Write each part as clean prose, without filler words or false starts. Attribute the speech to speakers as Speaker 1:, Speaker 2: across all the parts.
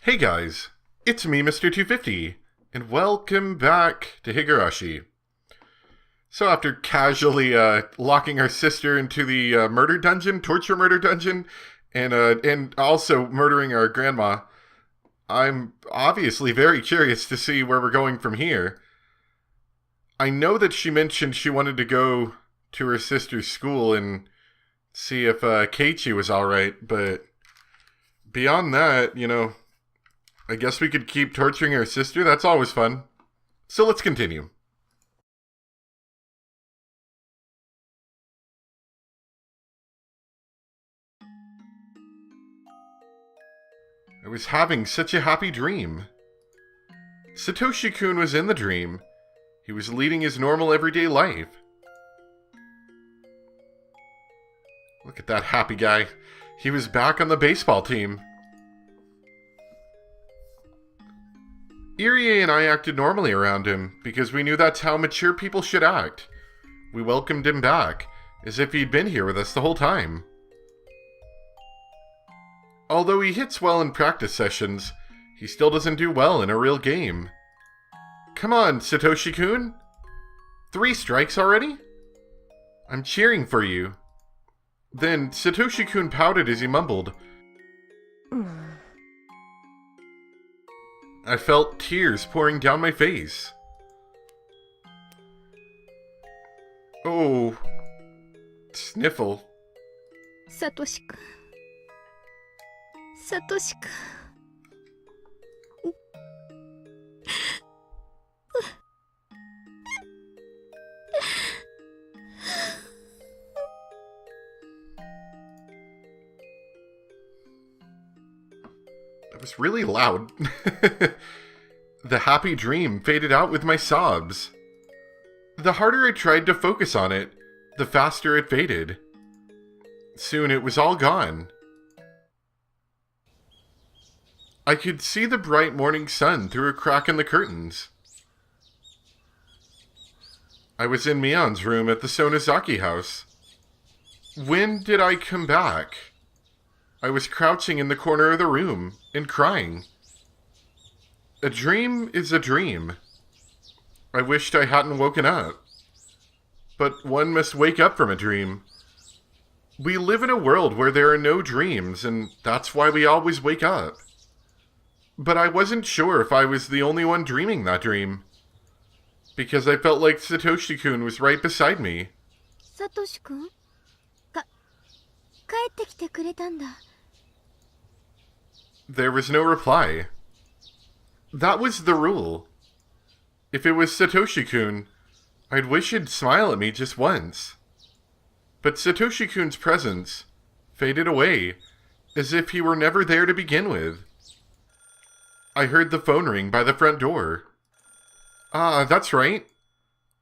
Speaker 1: Hey guys, it's me, Mr. 250, and welcome back to Higurashi. So after casually locking our sister into the torture murder dungeon, and also murdering our grandma, I'm obviously very curious to see where we're going from here. I know that she mentioned she wanted to go to her sister's school and see if Keiichi was alright, but beyond that, I guess we could keep torturing our sister. That's always fun. So let's continue. I was having such a happy dream. Satoshi-kun was in the dream. He was leading his normal everyday life. Look at that happy guy. He was back on the baseball team. Irie and I acted normally around him because we knew that's how mature people should act. We welcomed him back, as if he'd been here with us the whole time. Although he hits well in practice sessions, he still doesn't do well in a real game. Come on, Satoshi-kun! 3 strikes already? I'm cheering for you. Then Satoshi-kun pouted as he mumbled. I felt tears pouring down my face. Oh. Sniffle.
Speaker 2: Satoshi-kun. Satoshi-kun.
Speaker 1: That was really loud. The happy dream faded out with my sobs. The harder I tried to focus on it, the faster it faded. Soon it was all gone. I could see the bright morning sun through a crack in the curtains. I was in Mion's room at the Sonozaki house. When did I come back? I was crouching in the corner of the room and crying. A dream is a dream. I wished I hadn't woken up. But one must wake up from a dream. We live in a world where there are no dreams, and that's why we always wake up. But I wasn't sure if I was the only one dreaming that dream, because I felt like Satoshi-kun was right beside me.
Speaker 2: Satoshi-kun? 帰ってきてくれたんだ.
Speaker 1: There was no reply. That was the rule. If it was Satoshi-kun, I'd wish he'd smile at me just once. But Satoshi-kun's presence faded away, as if he were never there to begin with. I heard the phone ring by the front door. Ah, that's right.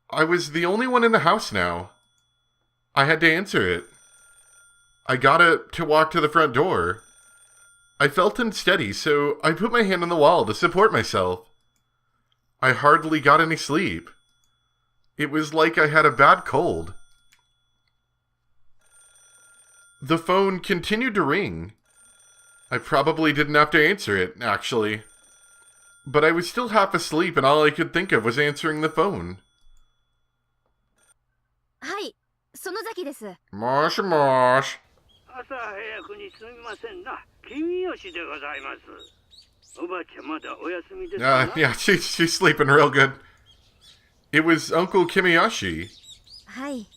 Speaker 1: I was the only one in the house now. I had to answer it. I got up to walk to the front door. I felt unsteady, so I put my hand on the wall to support myself. I hardly got any sleep. It was like I had a bad cold. The phone continued to ring. I probably didn't have to answer it, actually. But I was still half asleep and all I could think of was answering the phone.
Speaker 2: はい、Sonozaki です。
Speaker 1: もしもし。
Speaker 3: 朝早くにすみませんな。君吉でございます。おばあちゃんまだお休みですか？
Speaker 1: Yeah, she's sleeping real good. It was Uncle Kimiyoshi.
Speaker 2: はい。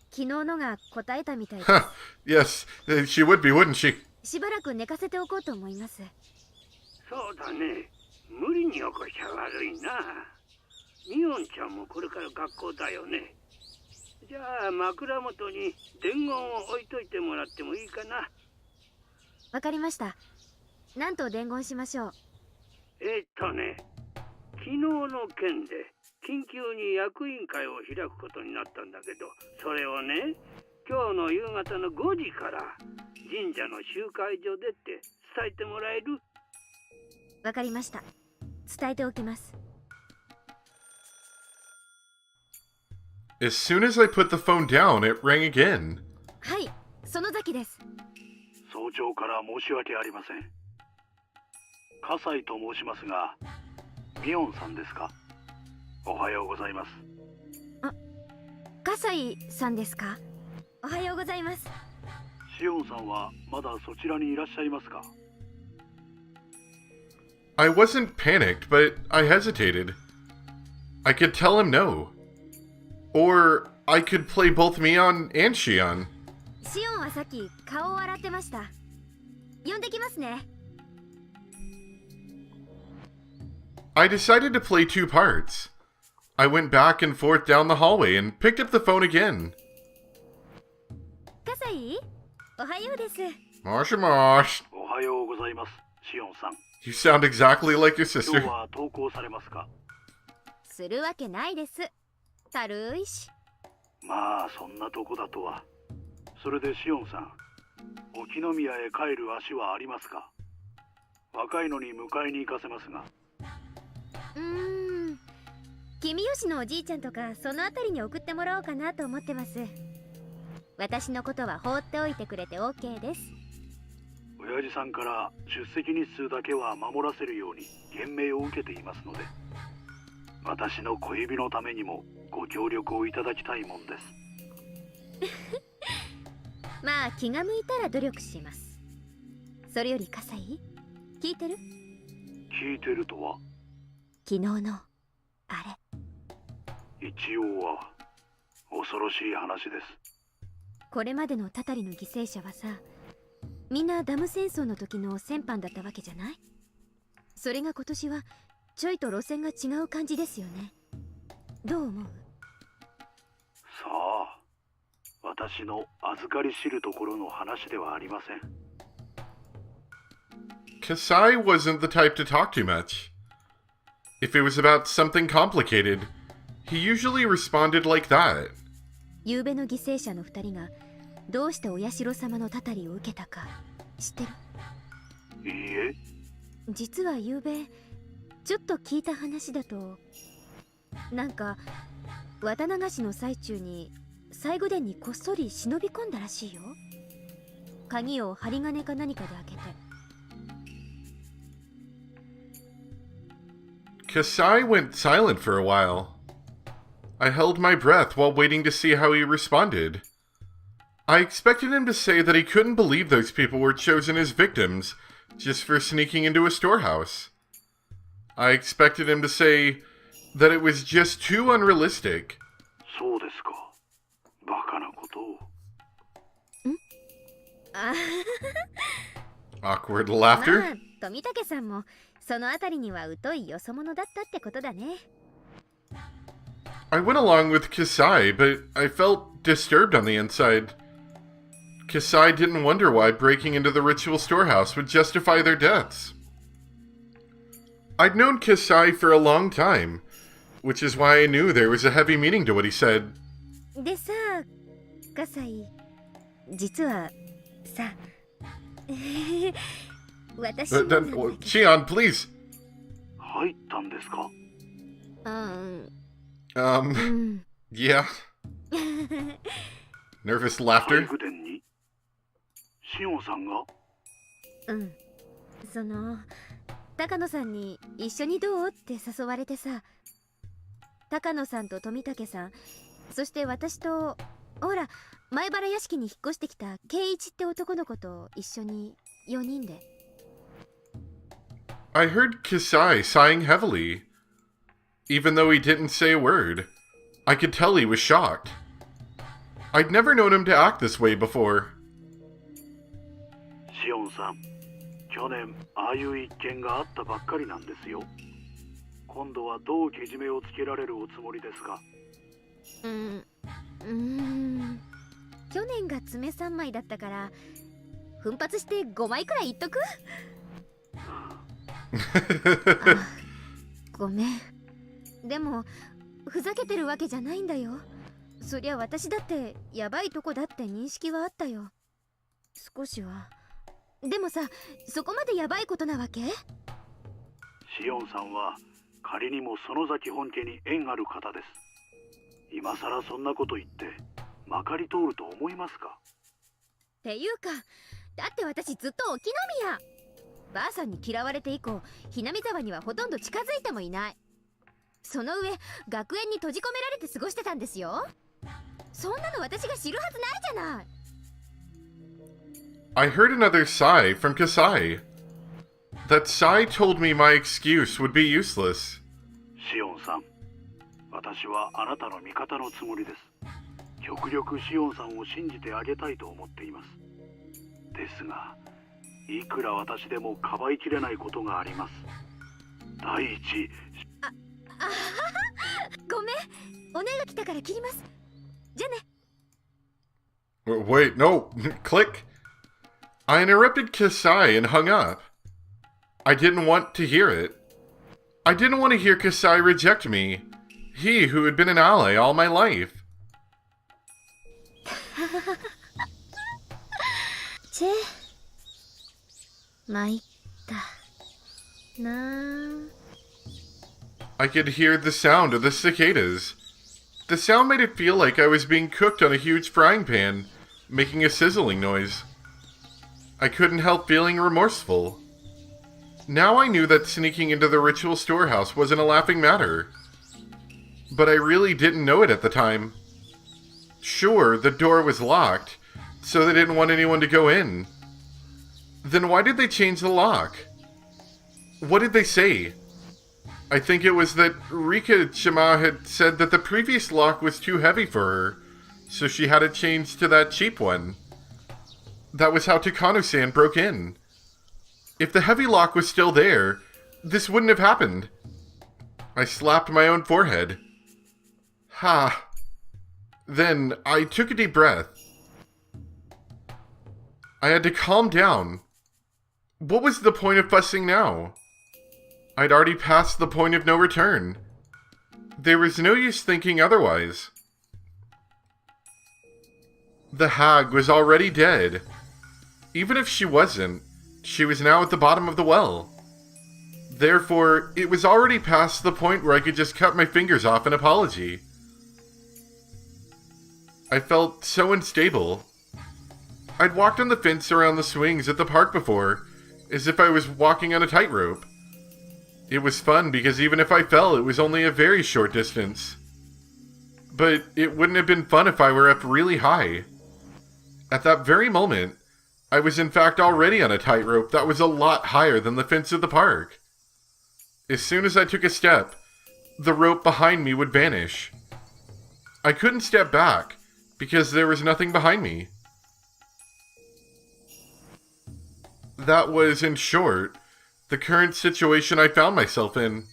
Speaker 2: 昨日のが答えたみたいです。
Speaker 1: Huh, yes, she would be, wouldn't she?
Speaker 2: しばらく寝かせておこうと思います。
Speaker 3: そうだね。無理に起こしちゃ悪いな。ミオンちゃんもこれから学校だよね。じゃあ枕元に伝言を置いといてもらってもいいかな。
Speaker 2: わかりました。何と伝言しましょう。
Speaker 3: 昨日の件で緊急に役員会を開くことになったんだけど、それをね、今日の夕方の5時から神社の集会所でって伝えてもらえる？
Speaker 2: わかりました。伝えておきます。
Speaker 1: As soon as I put the phone down, it rang again.
Speaker 2: はい、園崎です。
Speaker 3: 早朝から申し訳ありません。
Speaker 4: 葛西と申しますが、ミオンさんですか？おはようございます。
Speaker 2: 葛西さんですか？おはようございます。
Speaker 4: シオンさんはまだそちらにいらっしゃいますか？
Speaker 1: I wasn't panicked, but I hesitated. I could tell him no. Or I could play both Mion and Shion.
Speaker 2: シオンはさっき顔を洗ってました。呼んできますね。
Speaker 1: I decided to play two parts. I went back and forth down the hallway and picked up the phone again.
Speaker 2: 葛西、おはようです。
Speaker 1: Mosh mosh.
Speaker 4: おはようございます、シオンさん。
Speaker 1: You sound exactly like your
Speaker 4: 今
Speaker 1: sister.
Speaker 4: 日は登校されますか？
Speaker 2: するわけないです。たるいし。
Speaker 4: まあそんなとこだとは。それでシオンさん、沖宮へ帰る足はありますか？若いのに迎えに行かせますが。
Speaker 2: 君吉のおじいちゃんとかそのあたりに送ってもらおうかなと思ってます。私のことは放っておいてくれて OK です。
Speaker 4: 親父さんから出席日数だけは守らせるように厳命を受けていますので、私の小指のためにもご協力をいただきたいもんです。
Speaker 2: まあ気が向いたら努力します。それより葛西、聞いてる？
Speaker 4: 聞いてるとは？
Speaker 2: 昨日のあ
Speaker 4: 一応は恐ろしい話です。
Speaker 2: これまでのタタリの犠牲者はさ、みんなダム戦争の時の戦犯だったわけじゃない？それが今年はちょいと路線が違う感じですよね。どう思う？
Speaker 4: さあ、私の預かり知るところの話ではありません。
Speaker 1: Kasai wasn't the type to talk too much. If it was about something complicated, he usually responded like that.
Speaker 2: 夕べの犠牲者の2人がどうしてお社様のたたりを受けたか知ってる？
Speaker 4: いいえ。
Speaker 2: 実は夕べちょっと聞いた話だと、なんか綿流しの最中に最後殿にこっそり忍び込んだらしいよ。鍵を針金か何かで開けて。
Speaker 1: Kasai went silent for a while. I held my breath while waiting to see how he responded. I expected him to say that he couldn't believe those people were chosen as victims just for sneaking into a storehouse. I expected him to say that it was just too unrealistic.
Speaker 4: そうですか。バカなことを。
Speaker 1: Awkward
Speaker 2: まあ
Speaker 1: laughter.
Speaker 2: 富武さんもそのあたりには疎いよそ者だったってことだね。
Speaker 1: I went along with Kasai, but I felt disturbed on the inside. Kasai didn't wonder why breaking into the ritual storehouse would justify their deaths. I'd known Kasai for a long time, which is why I knew there was a heavy meaning to what he said.
Speaker 2: でさ、葛西、実はさ、私もなんだけど。
Speaker 1: Shion, please.
Speaker 4: 入ったんですか？Yeah.
Speaker 1: Nervous laughter.
Speaker 4: 大殿にシオンさんが？
Speaker 2: その高野さんに一緒にどうって誘われてさ、高野さんと富武さん、そして私とほら前原屋敷に引っ越してきた圭一って男の子と一緒に4人で。
Speaker 1: I heard Kasai sighing heavily. Even though he didn't say a word, I could tell he was shocked. I'd never known him to act this way before.
Speaker 4: シオンさん、去年ああいう一件があったばっかりなんですよ。今度はどうけじめをつけられるおつもりですか？
Speaker 2: 去年が爪3枚だったから奮発して5枚くらい言っとく？ごめん。でもふざけてるわけじゃないんだよ。そりゃ私だってやばいとこだって認識はあったよ。少しは。でもさ、そこまでやばいことなわけ？
Speaker 4: シオンさんは仮にも園崎本家に縁ある方です。今さらそんなこと言ってまかり通ると思いますか？
Speaker 2: っていうか、だって私ずっと沖宮。ばあさんに嫌われて以降、ひなみ沢にはほとんど近づいてもいない。その上、学園に閉じ込められて過ごしてたんですよ。そんなの私が知るはずないじゃない。
Speaker 1: I heard another sigh from Kasai. That sigh told me my excuse would be useless.
Speaker 4: シオンさん、私はあなたの味方のつもりです。極力シオンさんを信じてあげたいと思っています。ですが、いくら私でもかばいきれないことがあります。第一、
Speaker 2: ごめん、お姉が来たから切ります。じゃね。
Speaker 1: Wait, no, click. I interrupted Kasai and hung up. I didn't want to hear it. I didn't want to hear Kasai reject me. He who had been an ally all my life.
Speaker 2: チェ、参ったなあ。
Speaker 1: I could hear the sound of the cicadas. The sound made it feel like I was being cooked on a huge frying pan, making a sizzling noise. I couldn't help feeling remorseful. Now I knew that sneaking into the ritual storehouse wasn't a laughing matter. But I really didn't know it at the time. Sure, the door was locked, so they didn't want anyone to go in. Then why did they change the lock? What did they say? I think it was that Rika-chima had said that the previous lock was too heavy for her, so she had it changed to that cheap one. That was how Takano-san broke in. If the heavy lock was still there, this wouldn't have happened. I slapped my own forehead. Ha. Then I took a deep breath. I had to calm down. What was the point of fussing now? I'd already passed the point of no return. There was no use thinking otherwise. The hag was already dead. Even if she wasn't, she was now at the bottom of the well. Therefore, it was already past the point where I could just cut my fingers off in apology. I felt so unstable. I'd walked on the fence around the swings at the park before, as if I was walking on a tightrope. It was fun because even if I fell, it was only a very short distance. But it wouldn't have been fun if I were up really high. At that very moment, I was in fact already on a tightrope that was a lot higher than the fence of the park. As soon as I took a step, the rope behind me would vanish. I couldn't step back because there was nothing behind me. That was, in short, the current situation I found myself in.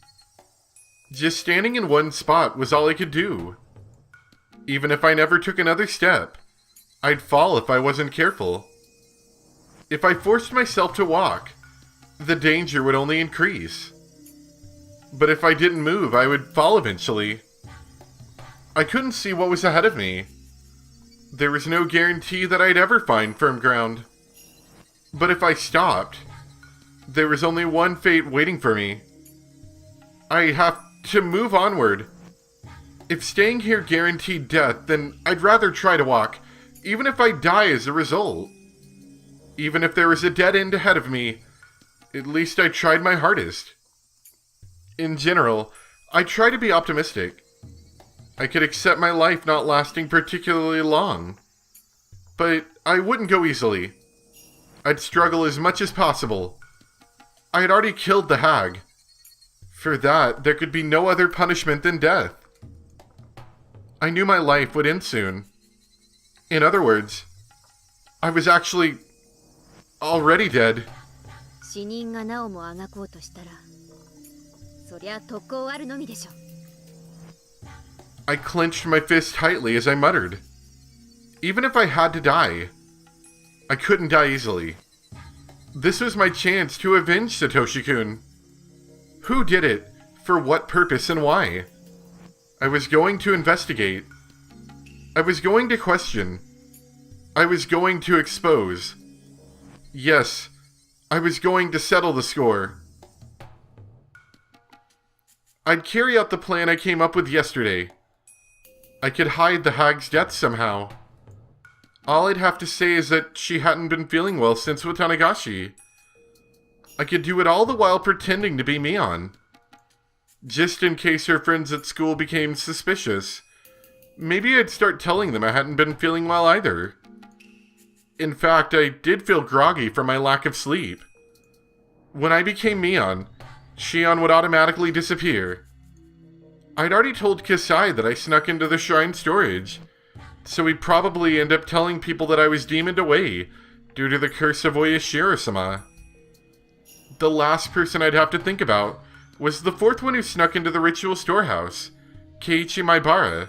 Speaker 1: Just standing in one spot was all I could do. Even if I never took another step, I'd fall if I wasn't careful. If I forced myself to walk, the danger would only increase. But if I didn't move, I would fall eventually. I couldn't see what was ahead of me. There was no guarantee that I'd ever find firm ground. But if I stopped, there was only one fate waiting for me. I have to move onward. If staying here guaranteed death, then I'd rather try to walk, even if I die as a result. Even if there was a dead end ahead of me, at least I tried my hardest. In general, I try to be optimistic. I could accept my life not lasting particularly long. But I wouldn't go easily. I'd struggle as much as possible. I had already killed the hag. For that, there could be no other punishment than death. I knew my life would end soon. In other words, I was actually already dead.
Speaker 2: 死人がなおもあがこうとしたら、そりゃ特攻あるのみでしょ。
Speaker 1: I clenched my fist tightly as I muttered. Even if I had to die, I couldn't die easily. This was my chance to avenge Satoshi-kun. Who did it? For what purpose and why? I was going to investigate. I was going to question. I was going to expose. Yes, I was going to settle the score. I'd carry out the plan I came up with yesterday. I could hide the hag's death somehow. All I'd have to say is that she hadn't been feeling well since Watanagashi. I could do it all the while pretending to be Mion. Just in case her friends at school became suspicious. Maybe I'd start telling them I hadn't been feeling well either. In fact, I did feel groggy from my lack of sleep. When I became Mion, Shion would automatically disappear. I'd already told Kasai that I snuck into the shrine storage, so he'd probably end up telling people that I was demoned away due to the curse of Oyashiro-sama. The last person I'd have to think about was the fourth one who snuck into the ritual storehouse, Keiichi Maibara.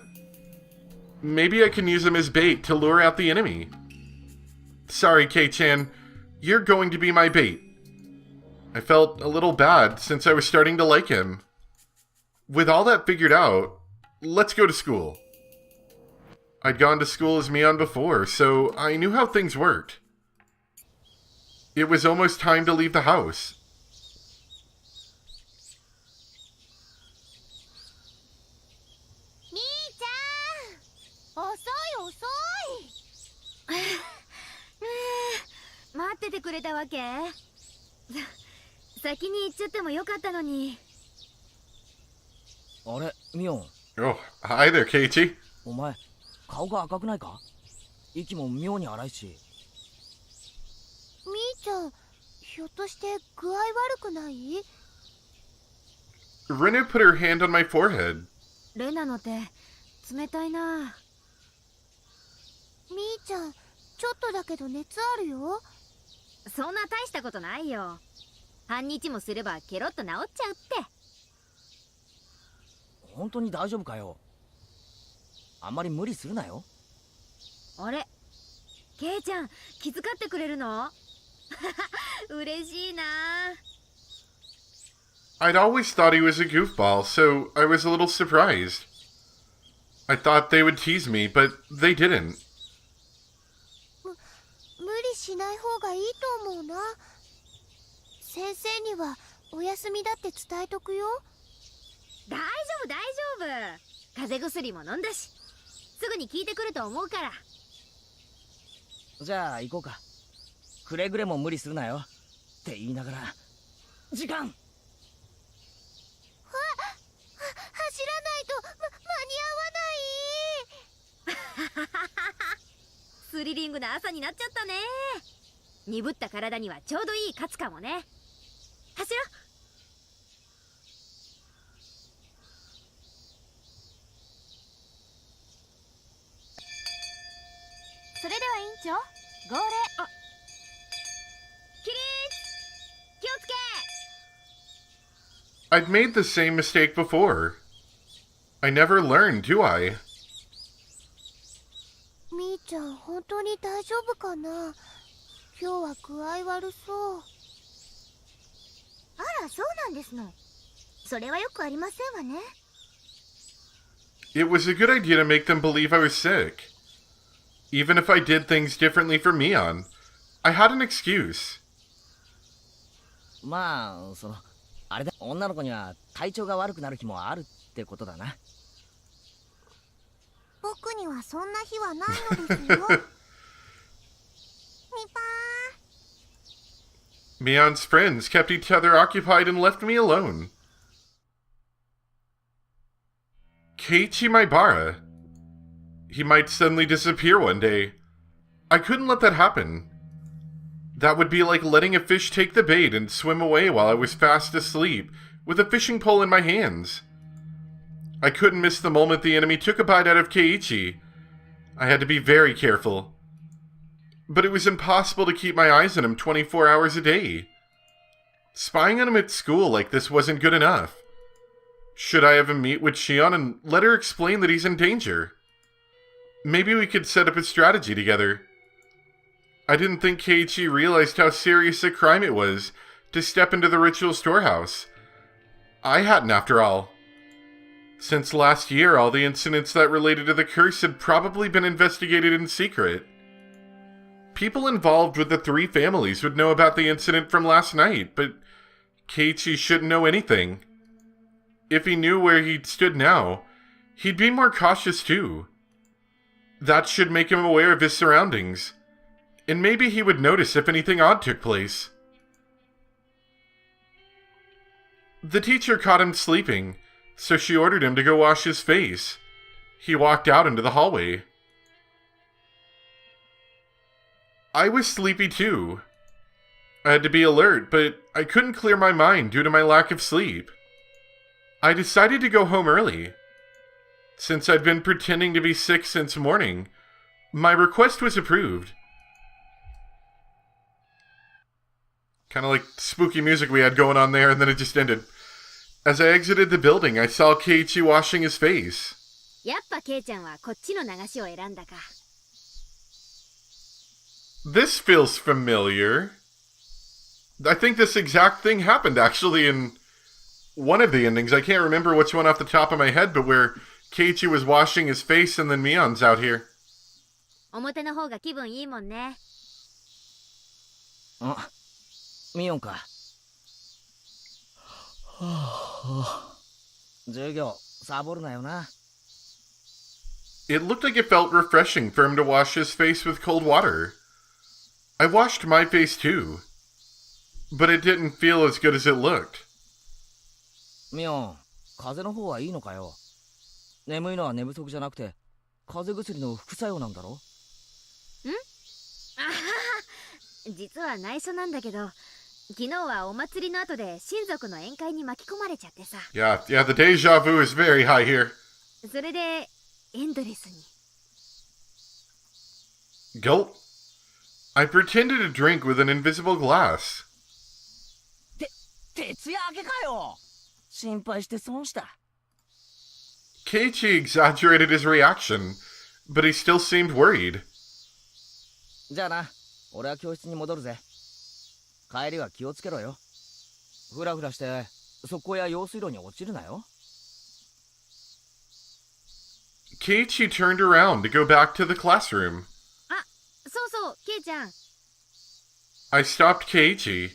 Speaker 1: Maybe I can use him as bait to lure out the enemy. Sorry, Kei-chan, you're going to be my bait. I felt a little bad since I was starting to like him. With all that figured out, let's go to school. I'd gone to school as Mion before, so I knew how things worked. It was almost time to leave the house.
Speaker 2: Mii-chan! 遅い遅い待っててくれたわけ？先に行っちゃってもよかったのに。
Speaker 5: あれ、ミオン。
Speaker 1: Oh, hi there, Keiichi.
Speaker 5: お前、顔が赤くないか？息も妙に荒いし。
Speaker 6: みーちゃん、ひょっとして具合悪くない？
Speaker 1: Rena put her hand on my forehead.
Speaker 2: レナの手、冷たいな。
Speaker 6: みーちゃん、ちょっとだけど熱あるよ。
Speaker 2: そんな大したことないよ。半日もすればケロッと治っちゃうって。
Speaker 5: 本当に大丈夫かよ。あんまり無理するなよ。
Speaker 2: あれ、ケイちゃん気遣ってくれるの？嬉しいな。
Speaker 1: I'd always thought he was a goofball, so I was a little surprised. I thought they would tease me, but they didn't.
Speaker 6: 無理しない方がいいと思うな。先生にはお休みだって伝えとくよ。
Speaker 2: 大丈夫大丈夫。風邪薬も飲んだし、すぐに効いてくると思うから。
Speaker 5: じゃあ行こうか。くれぐれも無理するなよ。って言いながら時間。
Speaker 6: 走らないと間に合わない。
Speaker 2: スリリングな朝になっちゃったね。鈍った体にはちょうどいいカツかもね。走ろう。
Speaker 6: それでは委員長、号令。
Speaker 2: 起立。気をつけ。
Speaker 1: I'd made the same mistake before. I never learned, do I?
Speaker 6: みーちゃん、本当に大丈夫かな？今日は具合悪そう。あら、そうなんですの。それはよくありませんわね。
Speaker 1: It was a good idea to make them believe I was sick. Even if I did things differently from Mion, I had an excuse.
Speaker 5: まあ、あれだ。女の子には体調が悪くなる日もあるってことだな。
Speaker 6: 僕にはそんな日はないのですよ。みぱー。
Speaker 1: Mion's friends kept each other occupied and left me alone. Keiichi Maibara. He might suddenly disappear one day. I couldn't let that happen. That would be like letting a fish take the bait and swim away while I was fast asleep, with a fishing pole in my hands. I couldn't miss the moment the enemy took a bite out of Keiichi. I had to be very careful. But it was impossible to keep my eyes on him 24 hours a day. Spying on him at school like this wasn't good enough. Should I have him meet with Shion and let her explain that he's in danger? Maybe we could set up a strategy together. I didn't think Keiichi realized how serious a crime it was to step into the ritual storehouse. I hadn't, after all. Since last year, all the incidents that related to the curse had probably been investigated in secret. People involved with the three families would know about the incident from last night, but Keiichi shouldn't know anything. If he knew where he stood now, he'd be more cautious too. That should make him aware of his surroundings, and maybe he would notice if anything odd took place. The teacher caught him sleeping, so she ordered him to go wash his face. He walked out into the hallway. I was sleepy too. I had to be alert, but I couldn't clear my mind due to my lack of sleep. I decided to go home early. Since I'd been pretending to be sick since morning, my request was approved. Kind of like spooky music we had going on there, and then it just ended. As I exited the building, I saw Keiichi washing his face.
Speaker 2: やっぱケイちゃんはこっちの流しを選んだか。
Speaker 1: This feels familiar. I think this exact thing happened actually in one of the endings. I can't remember which one off the top of my head, but where Keiichi was washing his face and then Mion's out here.
Speaker 2: 表の方が気分いいもんね。
Speaker 5: あ、ミオンか。授業サボるなよな。
Speaker 1: It looked like it felt refreshing for him to wash his face with cold water. I washed my face too, but it didn't feel as good as it looked.
Speaker 5: ミオン、風邪の方はいいのかよ。眠いのは寝不足じゃなくて、風邪薬の副作用なんだろ？
Speaker 2: あはは、実は内緒なんだけど、昨日はお祭りの後で親族の宴会に巻き込まれちゃってさ。
Speaker 1: Yeah, the deja vu is very high here.
Speaker 2: それでエンドレスに。
Speaker 1: Gulp. I pretended to drink with an invisible glass.
Speaker 5: 徹夜明けかよ。心配して損した。
Speaker 1: Keiichi exaggerated his reaction, but he still seemed worried.
Speaker 5: じゃあな、俺は教室に戻るぜ。帰りは気をつけろよ。ふらふらして側溝や用水路に落ちるなよ。
Speaker 1: Keiichi turned around to go back to the classroom.
Speaker 2: あ、そうそう、ケイちゃん。
Speaker 1: I stopped Keiichi.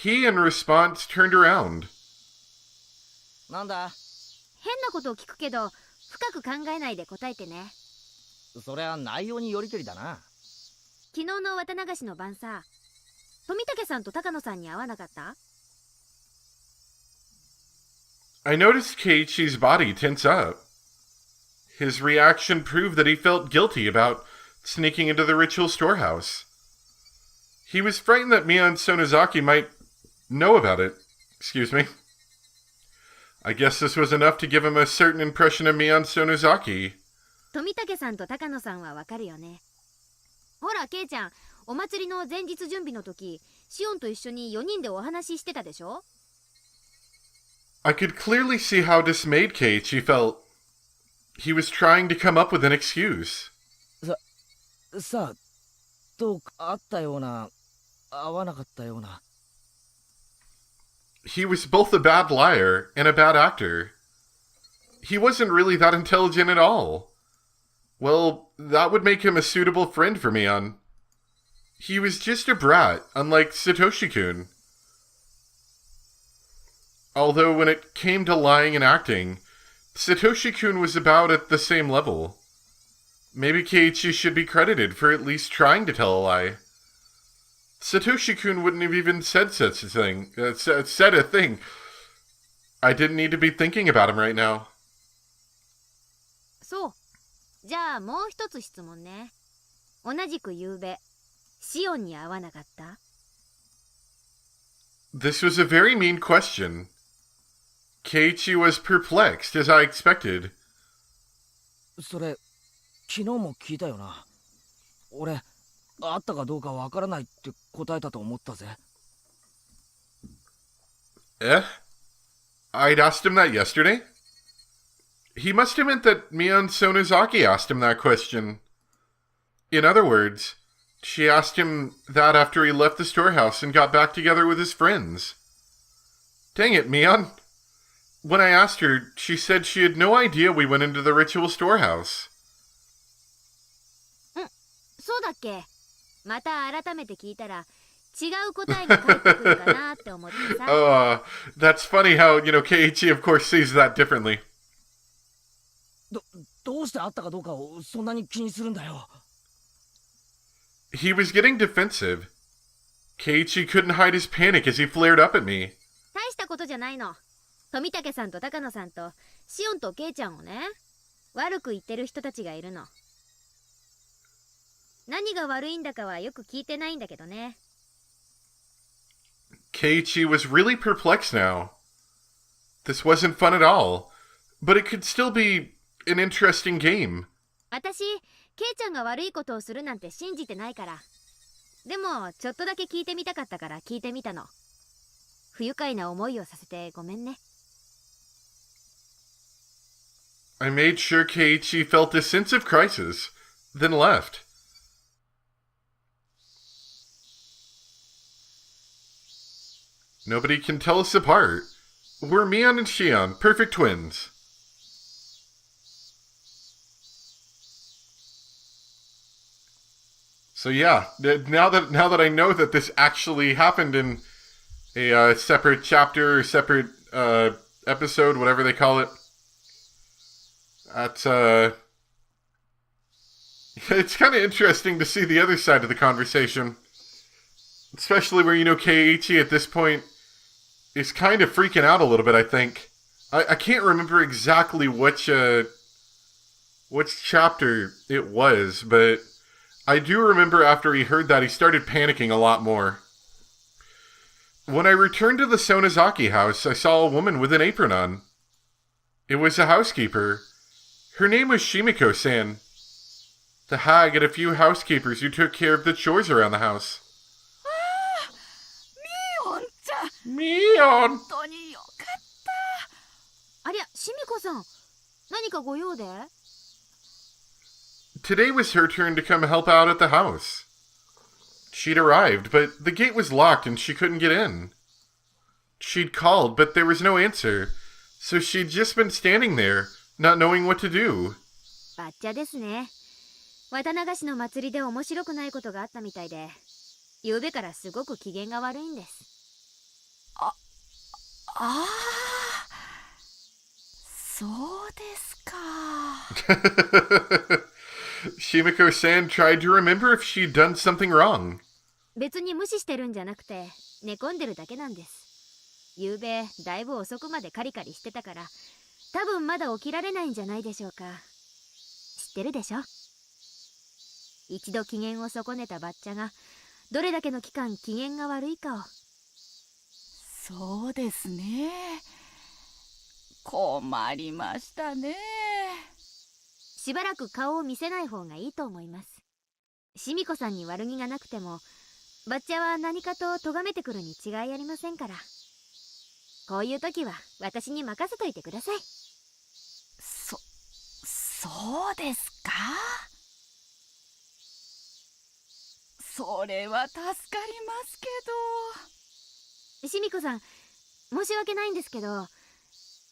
Speaker 1: He, in response, turned around.
Speaker 5: なんだ？
Speaker 2: 変なことを聞くけど、深く考えないで答えてね。
Speaker 5: そりゃ内容によりけりだな。
Speaker 2: 昨日の綿流しの晩さ、富武さんと高野さんに会わなかった？
Speaker 1: I noticed Keiichi's body tense up. His reaction proved that he felt guilty about sneaking into the ritual storehouse. He was frightened that Mion Sonozaki might know about it. Excuse me. I guess this was enough to give him a certain impression of Mion Sonozaki.
Speaker 2: 富武さんと高野さんはわかるよね。ほら、ケイちゃん、お祭りの前日準備の時、シオンと一緒に4人でお話ししてたでしょ？
Speaker 1: I could clearly see how dismayed Keiichi felt. He was trying to come up with an excuse.
Speaker 5: さあ、どうかあったような、合わなかったような。
Speaker 1: He was both a bad liar and a bad actor. He wasn't really that intelligent at all. Well, that would make him a suitable friend for Mion. He was just a brat, unlike Satoshi-kun. Although when it came to lying and acting, Satoshi-kun was about at the same level. Maybe Keiichi should be credited for at least trying to tell a lie. Satoshi-kun wouldn't have even said such a thing. Said a thing. I didn't need to be thinking about him right now.
Speaker 2: そう。じゃあもう一つ質問ね。同じく昨べ、シオンに会わなかった？
Speaker 1: This was a very mean question. Keiichi was perplexed, as I expected.
Speaker 5: それ、昨日も聞いたよな。俺、あったかどうかわからないって答えたと思ったぜ。
Speaker 1: Eh? I'd asked him that yesterday? He must have meant that Mion Sonozaki asked him that question. In other words, she asked him that after he left the storehouse and got back together with his friends. Dang it, Mion. When I asked her, she said she had no idea we went into the ritual storehouse.
Speaker 2: そうだっけ？また改めて聞いたら違う答えが返ってくるかなって思ってさ。
Speaker 1: That's funny how, Keiichi of course sees that differently.
Speaker 5: どうしてあったかどうかをそんなに気にするんだよ。
Speaker 1: He was getting defensive. Keiichi couldn't hide his panic as he flared up at me.
Speaker 2: 大したことじゃないの。富武さんと高野さんとシオンとケイちゃんをね、悪く言ってる人たちがいるの。何が悪いんだかはよく聞いてないんだけどね。
Speaker 1: Keiichi was really perplexed now. This wasn't fun at all, but it could still be an interesting game.
Speaker 2: 私、ケイちゃんが悪いことをするなんて信じてないから。でも、ちょっとだけ聞いてみたかったから聞いてみたの。不愉快な思いをさせてごめんね。
Speaker 1: I made sure Keiichi felt a sense of crisis, then left. Nobody can tell us apart. We're Mion and Shion, perfect twins. So yeah, now that I know that this actually happened in a separate chapter or separate episode, whatever they call it, that's it's kind of interesting to see the other side of the conversation, especially where Keiichi at this point is kind of freaking out a little bit. I think I can't remember exactly which chapter it was, but I do remember after he heard that, he started panicking a lot more. When I returned to the Sonozaki house, I saw a woman with an apron on. It was a housekeeper. Her name was Shimiko-san. The hag had a few housekeepers who took care of the chores around the house. Mion!
Speaker 6: 本当によかっ
Speaker 2: ありゃ、シミコさん。何かご用で？
Speaker 1: Today was her turn to come help out at the house. She'd arrived, but the gate was locked and she couldn't get in. She'd called, but there was no answer, so she'd just been standing there, not knowing what to do.
Speaker 2: バッチャですね。綿流しの祭りで面白くないことがあったみたいで、昨べからすごく機嫌が悪いんです。
Speaker 6: ああ、そうですか。
Speaker 1: Shimiko-san tried to remember if she'd done something wrong.
Speaker 2: 別に無視してるんじゃなくて、寝込んでるだけなんです。昨べ、だいぶ遅くまでカリカリしてたから、多分まだ起きられないんじゃないでしょうか。知ってるでしょ？一度機嫌を損ねたバッチャが、どれだけの期間機嫌が悪いかを。
Speaker 7: そうですね。困りましたね。
Speaker 2: しばらく顔を見せない方がいいと思います。シミコさんに悪気がなくても、バッチャは何かと咎めてくるに違いありませんから。こういう時は私に任せといてください。
Speaker 7: そうですか。それは助かりますけど。
Speaker 2: シミコさん、申し訳ないんですけど、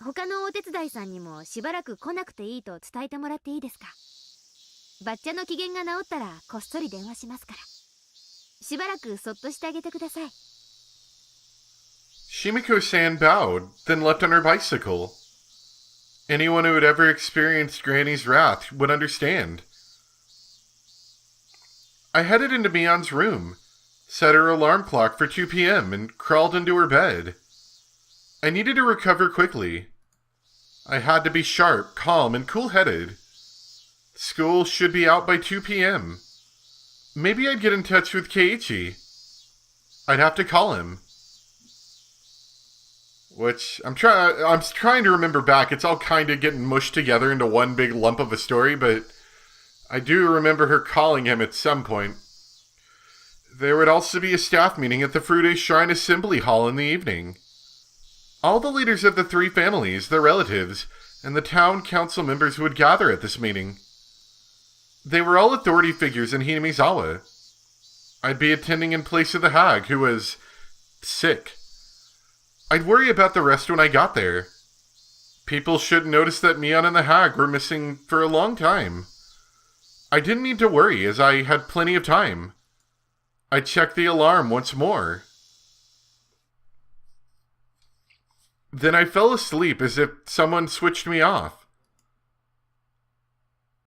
Speaker 2: 他のお手伝いさんにもしばらく来なくていいと伝えてもらっていいですか？バッチャの機嫌が治ったらこっそり電話しますから。しばらくそっとしてあげてください。
Speaker 1: Shimiko-san bowed, then leapt on her bicycle. Anyone who had ever experienced Granny's wrath would understand. I headed into Mion's room, set her alarm clock for 2 p.m., and crawled into her bed. I needed to recover quickly. I had to be sharp, calm, and cool-headed. School should be out by 2 p.m. Maybe I'd get in touch with Keiichi. I'd have to call him. Which, I'm trying to remember back. It's all kind of getting mushed together into one big lump of a story, but I do remember her calling him at some point. There would also be a staff meeting at the Frude Shrine Assembly Hall in the evening. All the leaders of the 3 families, their relatives, and the town council members would gather at this meeting. They were all authority figures in Hinamizawa. I'd be attending in place of the hag, who was sick. I'd worry about the rest when I got there. People should notice that Mion and the hag were missing for a long time. I didn't need to worry, as I had plenty of time. I checked the alarm once more. Then I fell asleep as if someone switched me off.